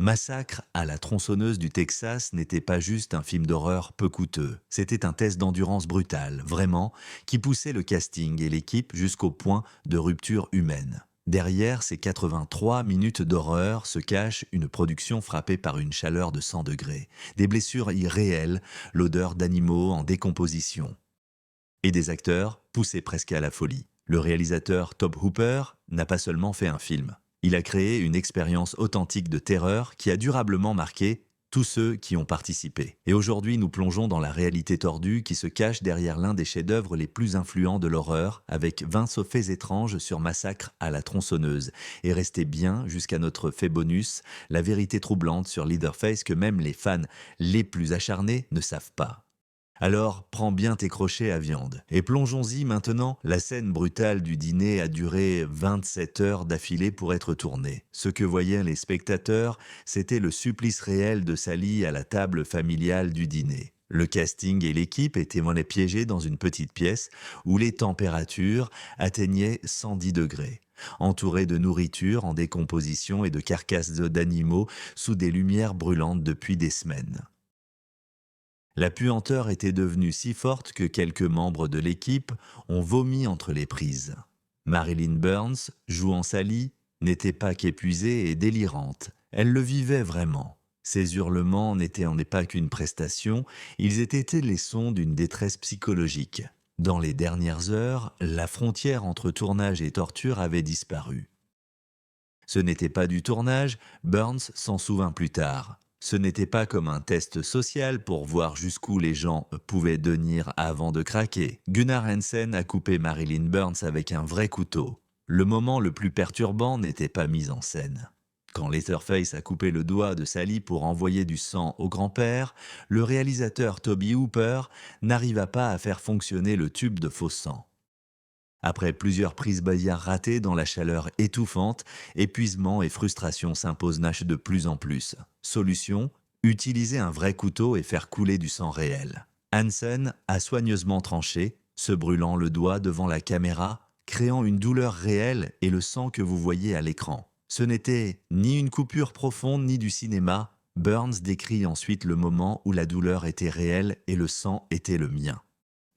Massacre à la tronçonneuse du Texas n'était pas juste un film d'horreur peu coûteux, c'était un test d'endurance brutale, vraiment, qui poussait le casting et l'équipe jusqu'au point de rupture humaine. Derrière ces 83 minutes d'horreur se cache une production frappée par une chaleur de 100 degrés, des blessures irréelles, l'odeur d'animaux en décomposition. Et des acteurs poussés presque à la folie. Le réalisateur Tobe Hooper n'a pas seulement fait un film. Il a créé une expérience authentique de terreur qui a durablement marqué tous ceux qui ont participé. Et aujourd'hui, nous plongeons dans la réalité tordue qui se cache derrière l'un des chefs-d'œuvre les plus influents de l'horreur, avec 20 faits étranges sur Massacre à la tronçonneuse. Et restez bien jusqu'à notre fait bonus, la vérité troublante sur Leatherface que même les fans les plus acharnés ne savent pas. Alors, prends bien tes crochets à viande. Et plongeons-y maintenant. La scène brutale du dîner a duré 27 heures d'affilée pour être tournée. Ce que voyaient les spectateurs, c'était le supplice réel de Sally à la table familiale du dîner. Le casting et l'équipe étaient piégés dans une petite pièce où les températures atteignaient 110 degrés. Entourés de nourriture en décomposition et de carcasses d'animaux sous des lumières brûlantes depuis des semaines. La puanteur était devenue si forte que quelques membres de l'équipe ont vomi entre les prises. Marilyn Burns, jouant Sally, n'était pas qu'épuisée et délirante. Elle le vivait vraiment. Ses hurlements n'étaient en pas qu'une prestation, ils étaient les sons d'une détresse psychologique. Dans les dernières heures, la frontière entre tournage et torture avait disparu. Ce n'était pas du tournage, Burns s'en souvint plus tard. Ce n'était pas comme un test social pour voir jusqu'où les gens pouvaient tenir avant de craquer. Gunnar Hansen a coupé Marilyn Burns avec un vrai couteau. Le moment le plus perturbant n'était pas mis en scène. Quand Leatherface a coupé le doigt de Sally pour envoyer du sang au grand-père, le réalisateur Toby Hooper n'arriva pas à faire fonctionner le tube de faux sang. Après plusieurs prises balières ratées dans la chaleur étouffante, épuisement et frustration s'imposent de plus en plus. Solution, utiliser un vrai couteau et faire couler du sang réel. Hansen a soigneusement tranché, se brûlant le doigt devant la caméra, créant une douleur réelle et le sang que vous voyez à l'écran. Ce n'était ni une coupure profonde ni du cinéma. Burns décrit ensuite le moment où la douleur était réelle et le sang était le mien.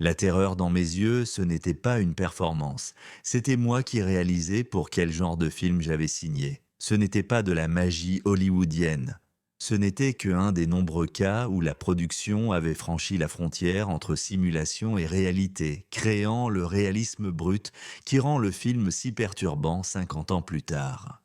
La terreur dans mes yeux, ce n'était pas une performance. C'était moi qui réalisais pour quel genre de film j'avais signé. Ce n'était pas de la magie hollywoodienne. Ce n'était qu'un des nombreux cas où la production avait franchi la frontière entre simulation et réalité, créant le réalisme brut qui rend le film si perturbant 50 ans plus tard.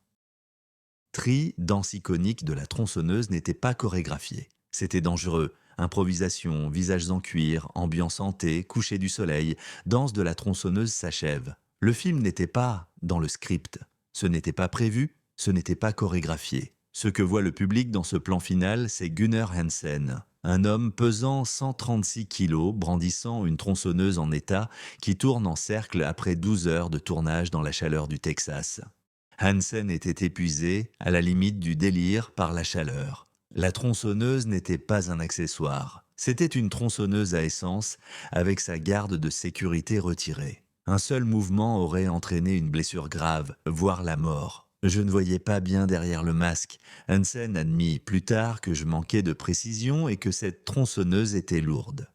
Danse iconique de la tronçonneuse n'était pas chorégraphié. C'était dangereux. Improvisation, visages en cuir, ambiance hantée, coucher du soleil, danse de la tronçonneuse s'achève. Le film n'était pas dans le script. Ce n'était pas prévu, ce n'était pas chorégraphié. Ce que voit le public dans ce plan final, c'est Gunnar Hansen, un homme pesant 136 kilos, brandissant une tronçonneuse en état, qui tourne en cercle après 12 heures de tournage dans la chaleur du Texas. Hansen était épuisé, à la limite du délire par la chaleur. La tronçonneuse n'était pas un accessoire. C'était une tronçonneuse à essence, avec sa garde de sécurité retirée. Un seul mouvement aurait entraîné une blessure grave, voire la mort. Je ne voyais pas bien derrière le masque. Hansen admit plus tard que je manquais de précision et que cette tronçonneuse était lourde.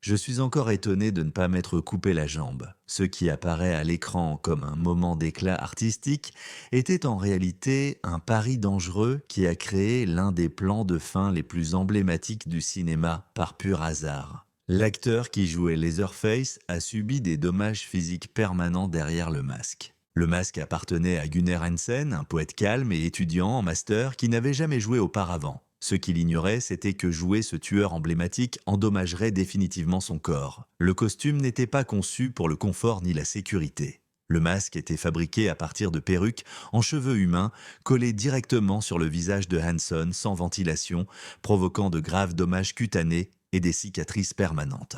Je suis encore étonné de ne pas m'être coupé la jambe. Ce qui apparaît à l'écran comme un moment d'éclat artistique était en réalité un pari dangereux qui a créé l'un des plans de fin les plus emblématiques du cinéma par pur hasard. L'acteur qui jouait Leatherface a subi des dommages physiques permanents derrière le masque. Le masque appartenait à Gunnar Hansen, un poète calme et étudiant en master qui n'avait jamais joué auparavant. Ce qu'il ignorait, c'était que jouer ce tueur emblématique endommagerait définitivement son corps. Le costume n'était pas conçu pour le confort ni la sécurité. Le masque était fabriqué à partir de perruques en cheveux humains collées directement sur le visage de Hansen sans ventilation, provoquant de graves dommages cutanés et des cicatrices permanentes.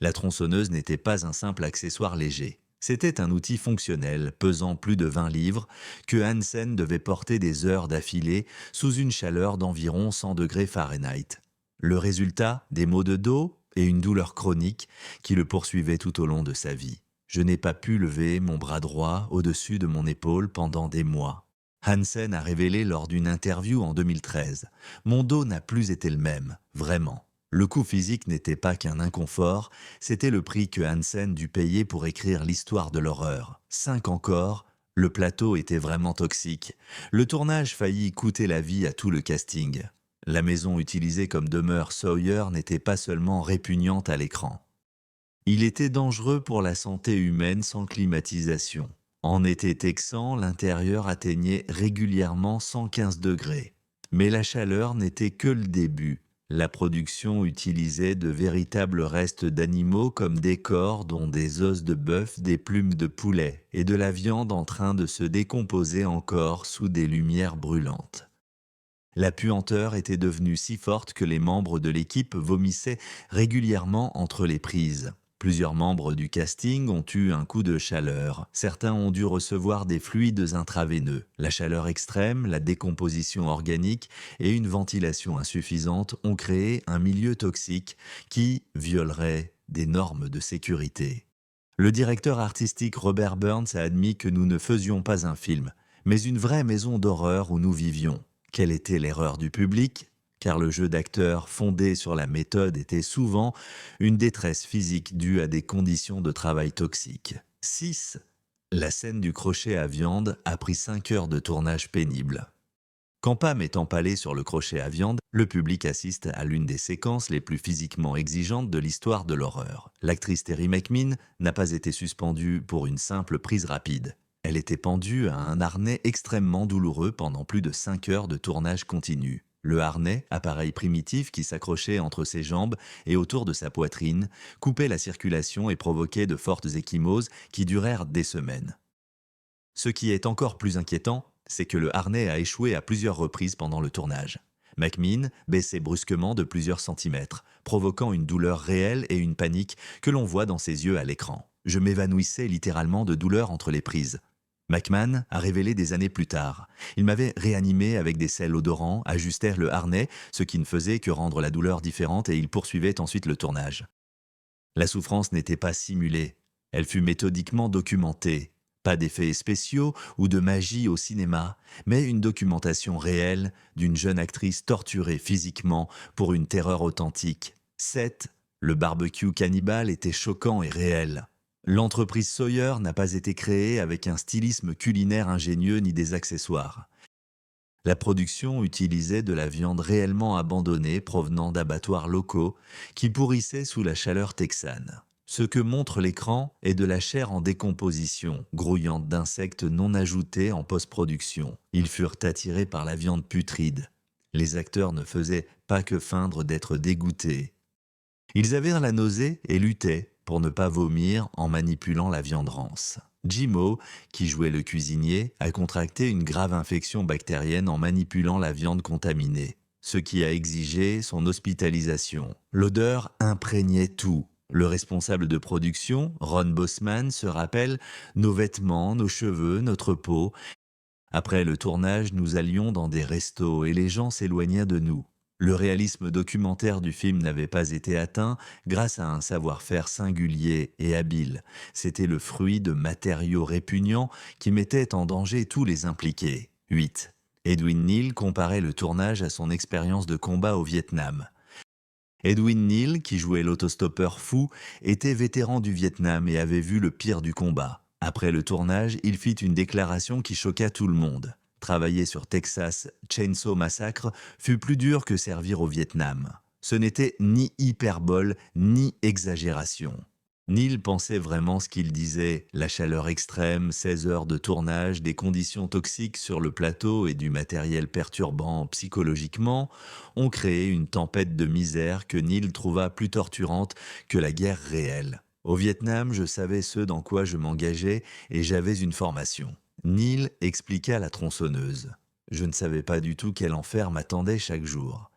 La tronçonneuse n'était pas un simple accessoire léger. C'était un outil fonctionnel, pesant plus de 20 livres, que Hansen devait porter des heures d'affilée sous une chaleur d'environ 100 degrés Fahrenheit. Le résultat, des maux de dos et une douleur chronique qui le poursuivait tout au long de sa vie. Je n'ai pas pu lever mon bras droit au-dessus de mon épaule pendant des mois. Hansen a révélé lors d'une interview en 2013 : Mon dos n'a plus été le même, vraiment. Le coût physique n'était pas qu'un inconfort, c'était le prix que Hansen dut payer pour écrire l'histoire de l'horreur. 5 encore, le plateau était vraiment toxique. Le tournage faillit coûter la vie à tout le casting. La maison utilisée comme demeure Sawyer n'était pas seulement répugnante à l'écran. Il était dangereux pour la santé humaine sans climatisation. En été texan, l'intérieur atteignait régulièrement 115 degrés. Mais la chaleur n'était que le début. La production utilisait de véritables restes d'animaux comme décors, dont des os de bœuf, des plumes de poulet et de la viande en train de se décomposer encore sous des lumières brûlantes. La puanteur était devenue si forte que les membres de l'équipe vomissaient régulièrement entre les prises. Plusieurs membres du casting ont eu un coup de chaleur. Certains ont dû recevoir des fluides intraveineux. La chaleur extrême, la décomposition organique et une ventilation insuffisante ont créé un milieu toxique qui violerait des normes de sécurité. Le directeur artistique Robert Burns a admis que nous ne faisions pas un film, mais une vraie maison d'horreur où nous vivions. Quelle était l'erreur du public ? Car le jeu d'acteur fondé sur la méthode était souvent une détresse physique due à des conditions de travail toxiques. 6. La scène du crochet à viande a pris 5 heures de tournage pénible. Quand Pam est empalée sur le crochet à viande, le public assiste à l'une des séquences les plus physiquement exigeantes de l'histoire de l'horreur. L'actrice Terry McMinn n'a pas été suspendue pour une simple prise rapide. Elle était pendue à un harnais extrêmement douloureux pendant plus de 5 heures de tournage continu. Le harnais, appareil primitif qui s'accrochait entre ses jambes et autour de sa poitrine, coupait la circulation et provoquait de fortes ecchymoses qui durèrent des semaines. Ce qui est encore plus inquiétant, c'est que le harnais a échoué à plusieurs reprises pendant le tournage. McMinn baissait brusquement de plusieurs centimètres, provoquant une douleur réelle et une panique que l'on voit dans ses yeux à l'écran. Je m'évanouissais littéralement de douleur entre les prises. McMahon a révélé des années plus tard. Il m'avait réanimé avec des sels odorants, ajustèrent le harnais, ce qui ne faisait que rendre la douleur différente et il poursuivait ensuite le tournage. La souffrance n'était pas simulée, elle fut méthodiquement documentée. Pas d'effets spéciaux ou de magie au cinéma, mais une documentation réelle d'une jeune actrice torturée physiquement pour une terreur authentique. 7. Le barbecue cannibale était choquant et réel. L'entreprise Sawyer n'a pas été créée avec un stylisme culinaire ingénieux ni des accessoires. La production utilisait de la viande réellement abandonnée provenant d'abattoirs locaux qui pourrissaient sous la chaleur texane. Ce que montre l'écran est de la chair en décomposition, grouillante d'insectes non ajoutés en post-production. Ils furent attirés par la viande putride. Les acteurs ne faisaient pas que feindre d'être dégoûtés. Ils avaient la nausée et luttaient pour ne pas vomir en manipulant la viande rance. Jimo, qui jouait le cuisinier, a contracté une grave infection bactérienne en manipulant la viande contaminée, ce qui a exigé son hospitalisation. L'odeur imprégnait tout. Le responsable de production, Ron Bosman, se rappelle « Nos vêtements, nos cheveux, notre peau. Après le tournage, nous allions dans des restos et les gens s'éloignaient de nous. Le réalisme documentaire du film n'avait pas été atteint grâce à un savoir-faire singulier et habile. C'était le fruit de matériaux répugnants qui mettaient en danger tous les impliqués. 8. Edwin Neal comparait le tournage à son expérience de combat au Vietnam. Edwin Neal, qui jouait l'autostoppeur fou, était vétéran du Vietnam et avait vu le pire du combat. Après le tournage, il fit une déclaration qui choqua tout le monde. Travailler sur Texas Chainsaw Massacre fut plus dur que servir au Vietnam. Ce n'était ni hyperbole ni exagération. Neal pensait vraiment ce qu'il disait. La chaleur extrême, 16 heures de tournage, des conditions toxiques sur le plateau et du matériel perturbant psychologiquement ont créé une tempête de misère que Neal trouva plus torturante que la guerre réelle. Au Vietnam, je savais ce dans quoi je m'engageais et j'avais une formation. Neal expliqua la tronçonneuse. Je ne savais pas du tout quel enfer m'attendait chaque jour.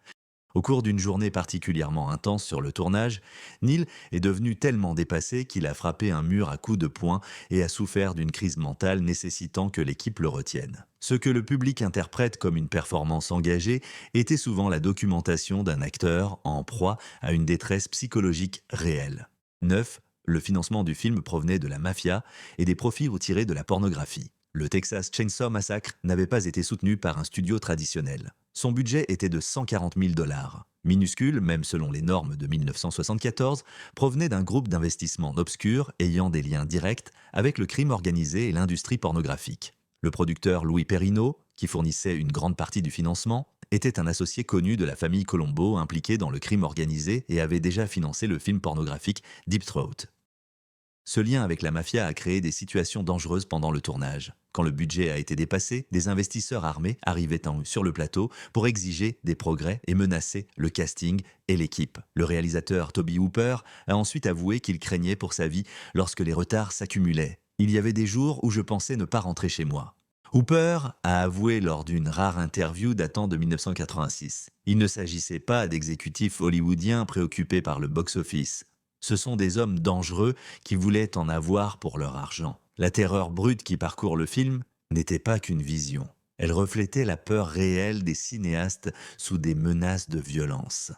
Au cours d'une journée particulièrement intense sur le tournage, Neal est devenu tellement dépassé qu'il a frappé un mur à coups de poing et a souffert d'une crise mentale nécessitant que l'équipe le retienne. Ce que le public interprète comme une performance engagée était souvent la documentation d'un acteur en proie à une détresse psychologique réelle. 9. Le financement du film provenait de la mafia et des profits retirés de la pornographie. Le Texas Chainsaw Massacre n'avait pas été soutenu par un studio traditionnel. Son budget était de 140 000 dollars. Minuscule, même selon les normes de 1974, provenait d'un groupe d'investissement obscur ayant des liens directs avec le crime organisé et l'industrie pornographique. Le producteur Louis Perrino, qui fournissait une grande partie du financement, était un associé connu de la famille Colombo impliqué dans le crime organisé et avait déjà financé le film pornographique Deep Throat. Ce lien avec la mafia a créé des situations dangereuses pendant le tournage. Quand le budget a été dépassé, des investisseurs armés arrivaient sur le plateau pour exiger des progrès et menacer le casting et l'équipe. Le réalisateur Toby Hooper a ensuite avoué qu'il craignait pour sa vie lorsque les retards s'accumulaient. Il y avait des jours où je pensais ne pas rentrer chez moi. Hooper a avoué lors d'une rare interview datant de 1986. Il ne s'agissait pas d'exécutifs hollywoodiens préoccupés par le box-office. Ce sont des hommes dangereux qui voulaient en avoir pour leur argent. La terreur brute qui parcourt le film n'était pas qu'une vision. Elle reflétait la peur réelle des cinéastes sous des menaces de violence.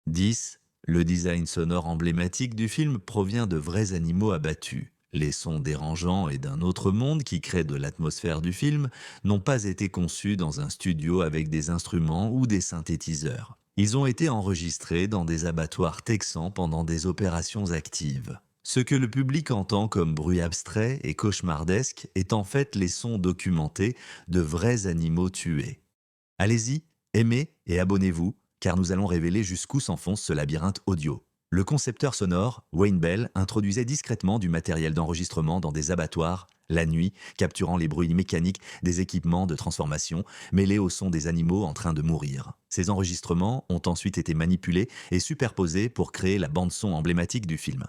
10. Le design sonore emblématique du film provient de vrais animaux abattus. Les sons dérangeants et d'un autre monde qui créent de l'atmosphère du film n'ont pas été conçus dans un studio avec des instruments ou des synthétiseurs. Ils ont été enregistrés dans des abattoirs texans pendant des opérations actives. Ce que le public entend comme bruit abstrait et cauchemardesque est en fait les sons documentés de vrais animaux tués. Allez-y, aimez et abonnez-vous, car nous allons révéler jusqu'où s'enfonce ce labyrinthe audio. Le concepteur sonore, Wayne Bell, introduisait discrètement du matériel d'enregistrement dans des abattoirs, la nuit, capturant les bruits mécaniques des équipements de transformation, mêlés au son des animaux en train de mourir. Ces enregistrements ont ensuite été manipulés et superposés pour créer la bande-son emblématique du film.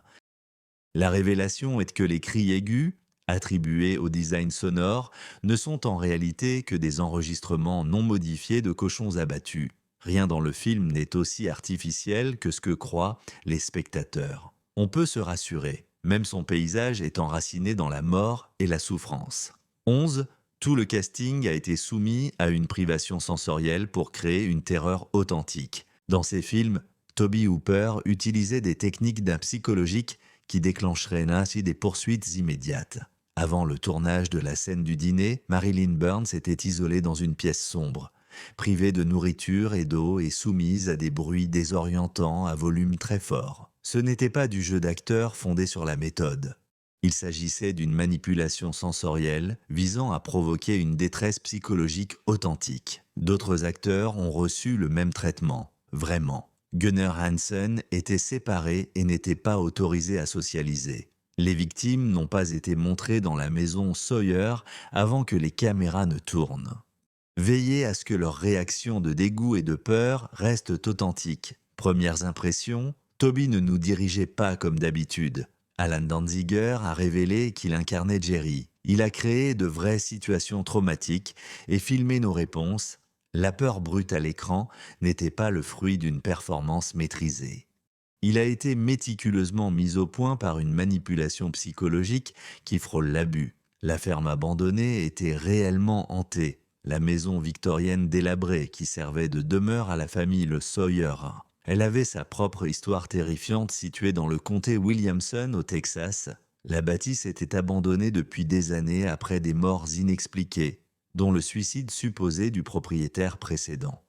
La révélation est que les cris aigus, attribués au design sonore, ne sont en réalité que des enregistrements non modifiés de cochons abattus. Rien dans le film n'est aussi artificiel que ce que croient les spectateurs. On peut se rassurer, même son paysage est enraciné dans la mort et la souffrance. 11. Tout le casting a été soumis à une privation sensorielle pour créer une terreur authentique. Dans ces films, Toby Hooper utilisait des techniques d'un psychologique qui déclencheraient ainsi des poursuites immédiates. Avant le tournage de la scène du dîner, Marilyn Burns était isolée dans une pièce sombre, privée de nourriture et d'eau et soumise à des bruits désorientants à volume très fort. Ce n'était pas du jeu d'acteur fondé sur la méthode. Il s'agissait d'une manipulation sensorielle visant à provoquer une détresse psychologique authentique. D'autres acteurs ont reçu le même traitement, vraiment. Gunnar Hansen était séparé et n'était pas autorisé à socialiser. Les victimes n'ont pas été montrées dans la maison Sawyer avant que les caméras ne tournent. Veillez à ce que leurs réactions de dégoût et de peur restent authentiques. Premières impressions, Toby ne nous dirigeait pas comme d'habitude. Alan Danziger a révélé qu'il incarnait Jerry. Il a créé de vraies situations traumatiques et filmé nos réponses. La peur brute à l'écran n'était pas le fruit d'une performance maîtrisée. Il a été méticuleusement mis au point par une manipulation psychologique qui frôle l'abus. La ferme abandonnée était réellement hantée. La maison victorienne délabrée qui servait de demeure à la famille Le Sawyer. Elle avait sa propre histoire terrifiante située dans le comté Williamson au Texas. La bâtisse était abandonnée depuis des années après des morts inexpliquées, dont le suicide supposé du propriétaire précédent.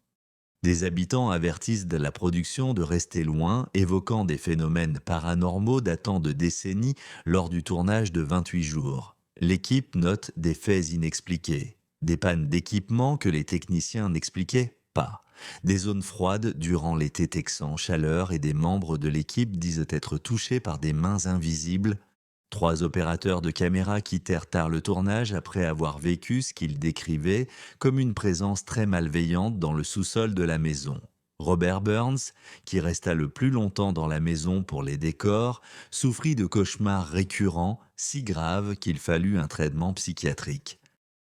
Des habitants avertissent de la production de rester loin, évoquant des phénomènes paranormaux datant de décennies lors du tournage de 28 jours. L'équipe note des faits inexpliqués, des pannes d'équipement que les techniciens n'expliquaient pas, des zones froides durant l'été texan, chaleur et des membres de l'équipe disent être touchés par des mains invisibles. 3 opérateurs de caméra quittèrent tard le tournage après avoir vécu ce qu'ils décrivaient comme une présence très malveillante dans le sous-sol de la maison. Robert Burns, qui resta le plus longtemps dans la maison pour les décors, souffrit de cauchemars récurrents, si graves qu'il fallut un traitement psychiatrique.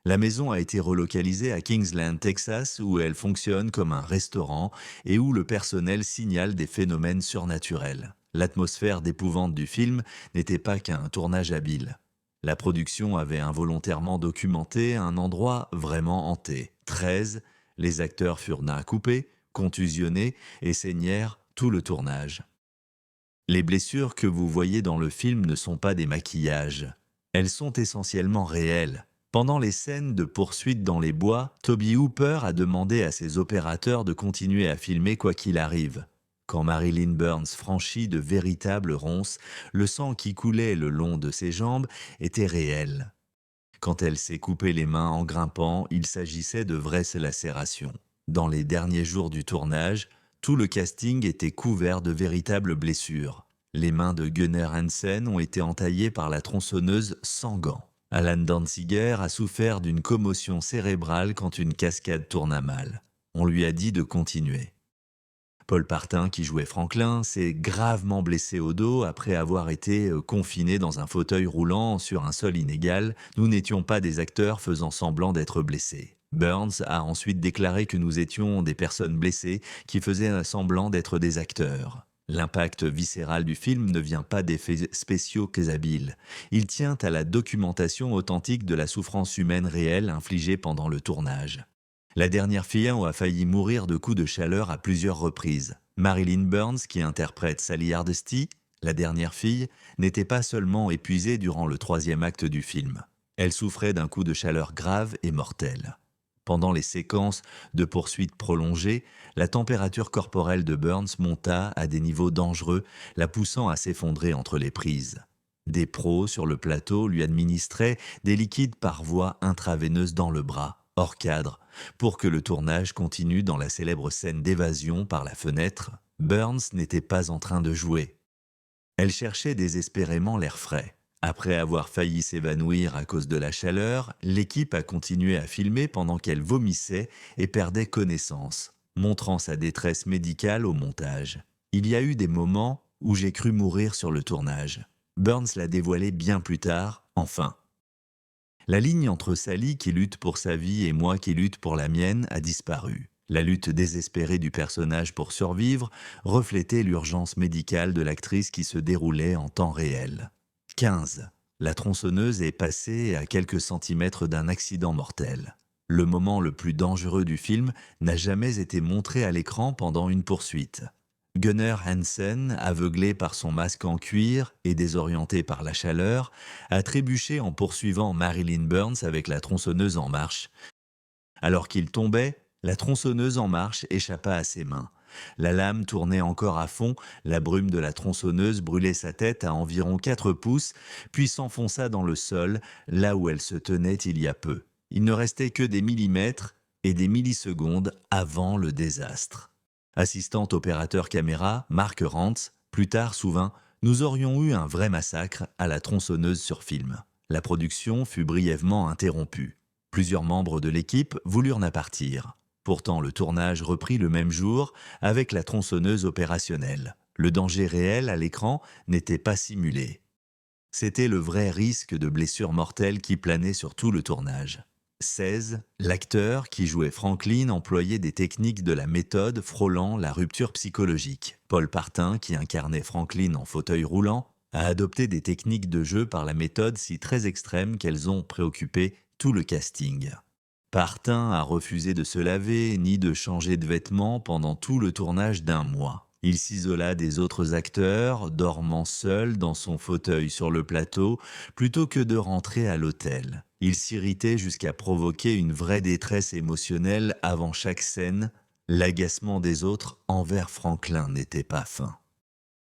La maison a été relocalisée à Kingsland, Texas, où elle fonctionne comme un restaurant et où le personnel signale des phénomènes surnaturels. L'atmosphère d'épouvante du film n'était pas qu'un tournage habile. La production avait involontairement documenté un endroit vraiment hanté. 13, les acteurs furent coupés, contusionnés et saignèrent tout le tournage. Les blessures que vous voyez dans le film ne sont pas des maquillages. Elles sont essentiellement réelles. Pendant les scènes de poursuite dans les bois, Toby Hooper a demandé à ses opérateurs de continuer à filmer quoi qu'il arrive. Quand Marilyn Burns franchit de véritables ronces, le sang qui coulait le long de ses jambes était réel. Quand elle s'est coupé les mains en grimpant, il s'agissait de vraies lacérations. Dans les derniers jours du tournage, tout le casting était couvert de véritables blessures. Les mains de Gunnar Hansen ont été entaillées par la tronçonneuse sans gants. Alan Danziger a souffert d'une commotion cérébrale quand une cascade tourna mal. On lui a dit de continuer. Paul Partin, qui jouait Franklin, s'est gravement blessé au dos après avoir été confiné dans un fauteuil roulant sur un sol inégal. Nous n'étions pas des acteurs faisant semblant d'être blessés. Burns a ensuite déclaré que nous étions des personnes blessées qui faisaient semblant d'être des acteurs. L'impact viscéral du film ne vient pas d'effets spéciaux habiles. Il tient à la documentation authentique de la souffrance humaine réelle infligée pendant le tournage. La dernière fille a failli mourir de coups de chaleur à plusieurs reprises. Marilyn Burns, qui interprète Sally Hardesty, la dernière fille, n'était pas seulement épuisée durant le troisième acte du film. Elle souffrait d'un coup de chaleur grave et mortel. Pendant les séquences de poursuites prolongées, la température corporelle de Burns monta à des niveaux dangereux, la poussant à s'effondrer entre les prises. Des pros sur le plateau lui administraient des liquides par voie intraveineuse dans le bras, hors cadre, pour que le tournage continue dans la célèbre scène d'évasion par la fenêtre. Burns n'était pas en train de jouer. Elle cherchait désespérément l'air frais. Après avoir failli s'évanouir à cause de la chaleur, l'équipe a continué à filmer pendant qu'elle vomissait et perdait connaissance, montrant sa détresse médicale au montage. Il y a eu des moments où j'ai cru mourir sur le tournage. Burns l'a dévoilé bien plus tard, enfin. La ligne entre Sally qui lutte pour sa vie et moi qui lutte pour la mienne a disparu. La lutte désespérée du personnage pour survivre reflétait l'urgence médicale de l'actrice qui se déroulait en temps réel. 15. La tronçonneuse est passée à quelques centimètres d'un accident mortel. Le moment le plus dangereux du film n'a jamais été montré à l'écran pendant une poursuite. Gunnar Hansen, aveuglé par son masque en cuir et désorienté par la chaleur, a trébuché en poursuivant Marilyn Burns avec la tronçonneuse en marche. Alors qu'il tombait, la tronçonneuse en marche échappa à ses mains. La lame tournait encore à fond, la brume de la tronçonneuse brûlait sa tête à environ 4 pouces, puis s'enfonça dans le sol, là où elle se tenait il y a peu. Il ne restait que des millimètres et des millisecondes avant le désastre. Assistant opérateur caméra, Mark Rantz, plus tard souvint « Nous aurions eu un vrai massacre à la tronçonneuse sur film ». La production fut brièvement interrompue. Plusieurs membres de l'équipe voulurent en partir. Pourtant, le tournage reprit le même jour avec la tronçonneuse opérationnelle. Le danger réel à l'écran n'était pas simulé. C'était le vrai risque de blessure mortelle qui planait sur tout le tournage. 16. L'acteur qui jouait Franklin employait des techniques de la méthode frôlant la rupture psychologique. Paul Partin, qui incarnait Franklin en fauteuil roulant, a adopté des techniques de jeu par la méthode si très extrêmes qu'elles ont préoccupé tout le casting. Partin a refusé de se laver ni de changer de vêtements pendant tout le tournage d'1 mois. Il s'isola des autres acteurs, dormant seul dans son fauteuil sur le plateau, plutôt que de rentrer à l'hôtel. Il s'irritait jusqu'à provoquer une vraie détresse émotionnelle avant chaque scène. L'agacement des autres envers Franklin n'était pas fin.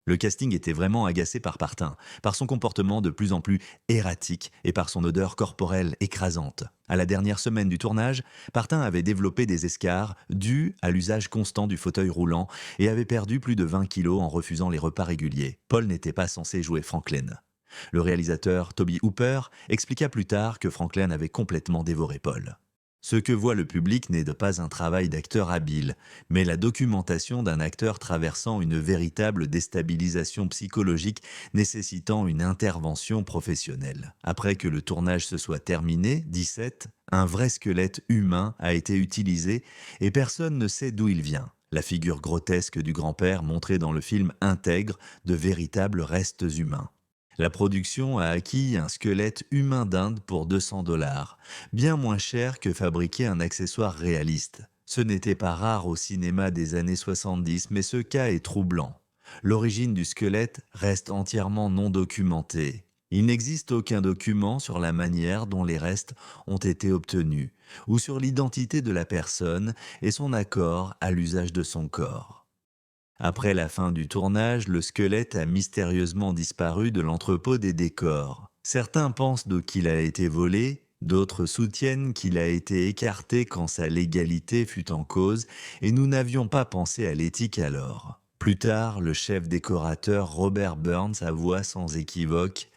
Le casting était vraiment agacé par Partin, par son comportement de plus en plus erratique et par son odeur corporelle écrasante. À la dernière semaine du tournage, Partin avait développé des escarres dus à l'usage constant du fauteuil roulant et avait perdu plus de 20 kilos en refusant les repas réguliers. Paul n'était pas censé jouer Franklin. Le réalisateur Toby Hooper expliqua plus tard que Franklin avait complètement dévoré Paul. Ce que voit le public n'est pas un travail d'acteur habile, mais la documentation d'un acteur traversant une véritable déstabilisation psychologique nécessitant une intervention professionnelle. Après que le tournage se soit terminé, 17, un vrai squelette humain a été utilisé et personne ne sait d'où il vient. La figure grotesque du grand-père montrée dans le film intègre de véritables restes humains. La production a acquis un squelette humain d'Inde pour 200 $, bien moins cher que fabriquer un accessoire réaliste. Ce n'était pas rare au cinéma des années 70, mais ce cas est troublant. L'origine du squelette reste entièrement non documentée. Il n'existe aucun document sur la manière dont les restes ont été obtenus, ou sur l'identité de la personne et son accord à l'usage de son corps. Après la fin du tournage, le squelette a mystérieusement disparu de l'entrepôt des décors. Certains pensent qu'il a été volé, d'autres soutiennent qu'il a été écarté quand sa légalité fut en cause, et nous n'avions pas pensé à l'éthique alors. Plus tard, le chef décorateur Robert Burns avoua sans équivoque: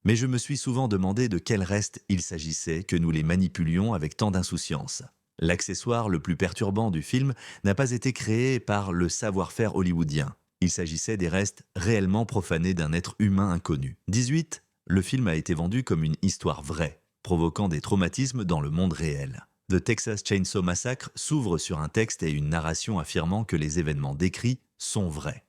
mais je me suis souvent demandé de quel reste il s'agissait que nous les manipulions avec tant d'insouciance. L'accessoire le plus perturbant du film n'a pas été créé par le savoir-faire hollywoodien. Il s'agissait des restes réellement profanés d'un être humain inconnu. 18. Le film a été vendu comme une histoire vraie, provoquant des traumatismes dans le monde réel. The Texas Chainsaw Massacre s'ouvre sur un texte et une narration affirmant que les événements décrits sont vrais.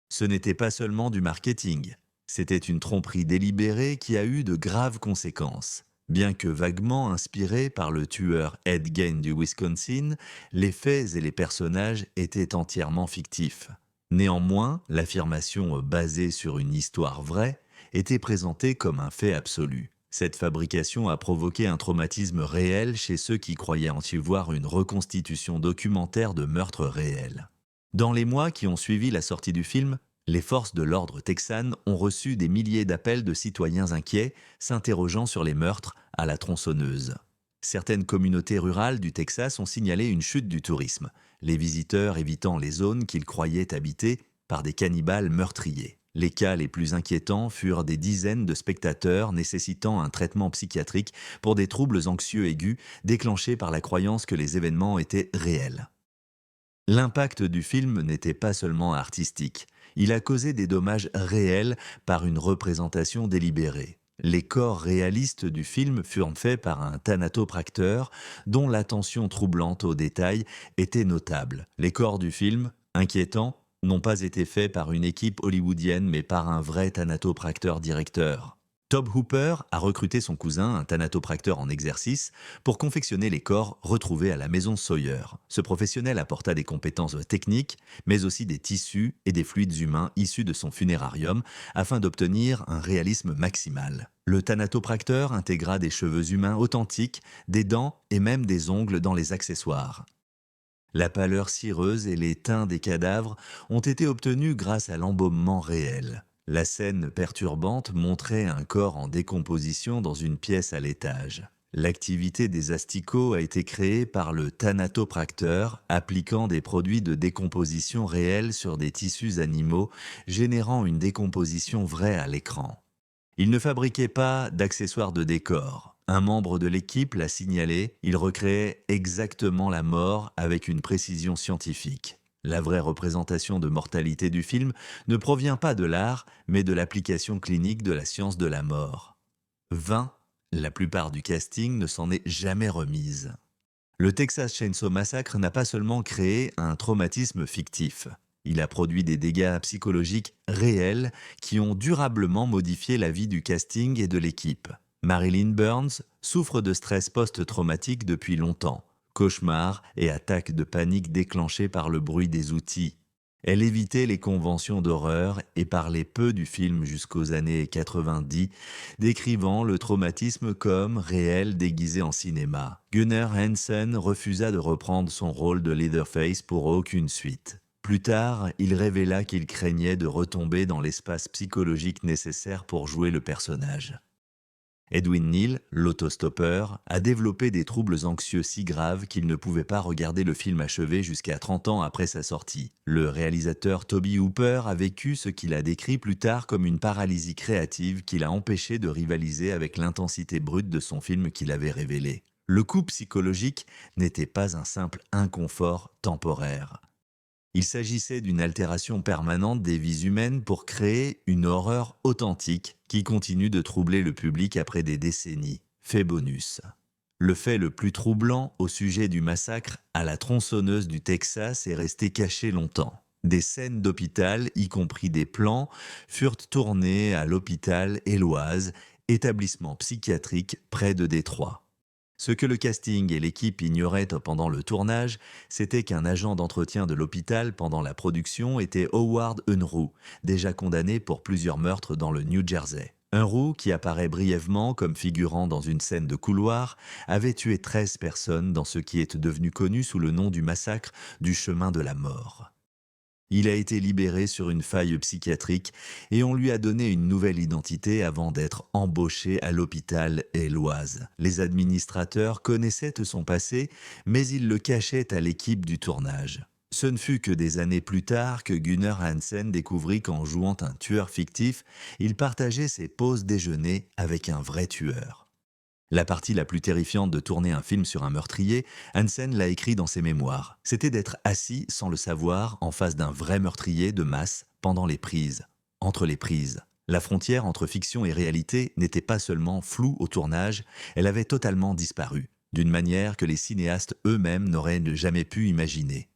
Ce n'était pas seulement du marketing, c'était une tromperie délibérée qui a eu de graves conséquences. Bien que vaguement inspiré par le tueur Ed Gein du Wisconsin, les faits et les personnages étaient entièrement fictifs. Néanmoins, l'affirmation basée sur une histoire vraie était présentée comme un fait absolu. Cette fabrication a provoqué un traumatisme réel chez ceux qui croyaient en y voir une reconstitution documentaire de meurtres réels. Dans les mois qui ont suivi la sortie du film, les forces de l'ordre texanes ont reçu des milliers d'appels de citoyens inquiets s'interrogeant sur les meurtres à la tronçonneuse. Certaines communautés rurales du Texas ont signalé une chute du tourisme, les visiteurs évitant les zones qu'ils croyaient habitées par des cannibales meurtriers. Les cas les plus inquiétants furent des dizaines de spectateurs nécessitant un traitement psychiatrique pour des troubles anxieux aigus déclenchés par la croyance que les événements étaient réels. L'impact du film n'était pas seulement artistique, il a causé des dommages réels par une représentation délibérée. Les corps réalistes du film furent faits par un thanatopracteur dont l'attention troublante aux détails était notable. Les corps du film, inquiétants, n'ont pas été faits par une équipe hollywoodienne mais par un vrai thanatopracteur directeur. Tobe Hooper a recruté son cousin, un thanatopracteur en exercice, pour confectionner les corps retrouvés à la maison Sawyer. Ce professionnel apporta des compétences techniques, mais aussi des tissus et des fluides humains issus de son funérarium, afin d'obtenir un réalisme maximal. Le thanatopracteur intégra des cheveux humains authentiques, des dents et même des ongles dans les accessoires. La pâleur cireuse et les teints des cadavres ont été obtenus grâce à l'embaumement réel. La scène perturbante montrait un corps en décomposition dans une pièce à l'étage. L'activité des asticots a été créée par le thanatopracteur, appliquant des produits de décomposition réels sur des tissus animaux, générant une décomposition vraie à l'écran. Il ne fabriquait pas d'accessoires de décor. Un membre de l'équipe l'a signalé, il recréait exactement la mort avec une précision scientifique. La vraie représentation de mortalité du film ne provient pas de l'art, mais de l'application clinique de la science de la mort. 20. La plupart du casting ne s'en est jamais remise. Le Texas Chainsaw Massacre n'a pas seulement créé un traumatisme fictif. Il a produit des dégâts psychologiques réels qui ont durablement modifié la vie du casting et de l'équipe. Marilyn Burns souffre de stress post-traumatique depuis longtemps, cauchemars et attaques de panique déclenchées par le bruit des outils. Elle évitait les conventions d'horreur et parlait peu du film jusqu'aux années 90, décrivant le traumatisme comme réel déguisé en cinéma. Gunnar Hansen refusa de reprendre son rôle de Leatherface pour aucune suite. Plus tard, il révéla qu'il craignait de retomber dans l'espace psychologique nécessaire pour jouer le personnage. Edwin Neal, l'autostoppeur, a développé des troubles anxieux si graves qu'il ne pouvait pas regarder le film achevé jusqu'à 30 ans après sa sortie. Le réalisateur Tobe Hooper a vécu ce qu'il a décrit plus tard comme une paralysie créative qui l'a empêché de rivaliser avec l'intensité brute de son film qu'il avait révélé. Le coup psychologique n'était pas un simple inconfort temporaire. Il s'agissait d'une altération permanente des vies humaines pour créer une horreur authentique qui continue de troubler le public après des décennies. Fait bonus. Le fait le plus troublant au sujet du massacre à la tronçonneuse du Texas est resté caché longtemps. Des scènes d'hôpital, y compris des plans, furent tournés à l'hôpital Éloise, établissement psychiatrique près de Détroit. Ce que le casting et l'équipe ignoraient pendant le tournage, c'était qu'un agent d'entretien de l'hôpital pendant la production était Howard Unruh, déjà condamné pour plusieurs meurtres dans le New Jersey. Unruh, qui apparaît brièvement comme figurant dans une scène de couloir, avait tué 13 personnes dans ce qui est devenu connu sous le nom du massacre du chemin de la mort. Il a été libéré sur une faille psychiatrique et on lui a donné une nouvelle identité avant d'être embauché à l'hôpital Éloise. Les administrateurs connaissaient son passé, mais ils le cachaient à l'équipe du tournage. Ce ne fut que des années plus tard que Gunnar Hansen découvrit qu'en jouant un tueur fictif, il partageait ses pauses déjeuner avec un vrai tueur. La partie la plus terrifiante de tourner un film sur un meurtrier, Hansen l'a écrit dans ses mémoires. C'était d'être assis, sans le savoir, en face d'un vrai meurtrier de masse pendant les prises, entre les prises. La frontière entre fiction et réalité n'était pas seulement floue au tournage, elle avait totalement disparu, d'une manière que les cinéastes eux-mêmes n'auraient jamais pu imaginer.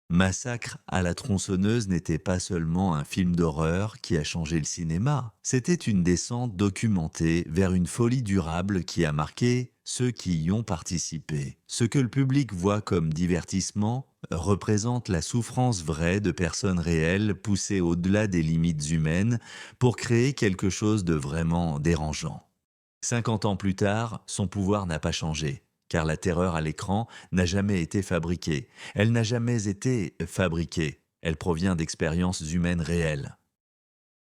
Massacre à la tronçonneuse n'était pas seulement un film d'horreur qui a changé le cinéma, c'était une descente documentée vers une folie durable qui a marqué ceux qui y ont participé. Ce que le public voit comme divertissement représente la souffrance vraie de personnes réelles poussées au-delà des limites humaines pour créer quelque chose de vraiment dérangeant. 50 ans plus tard, son pouvoir n'a pas changé, car la terreur à l'écran n'a jamais été fabriquée. Elle n'a jamais été fabriquée. Elle provient d'expériences humaines réelles.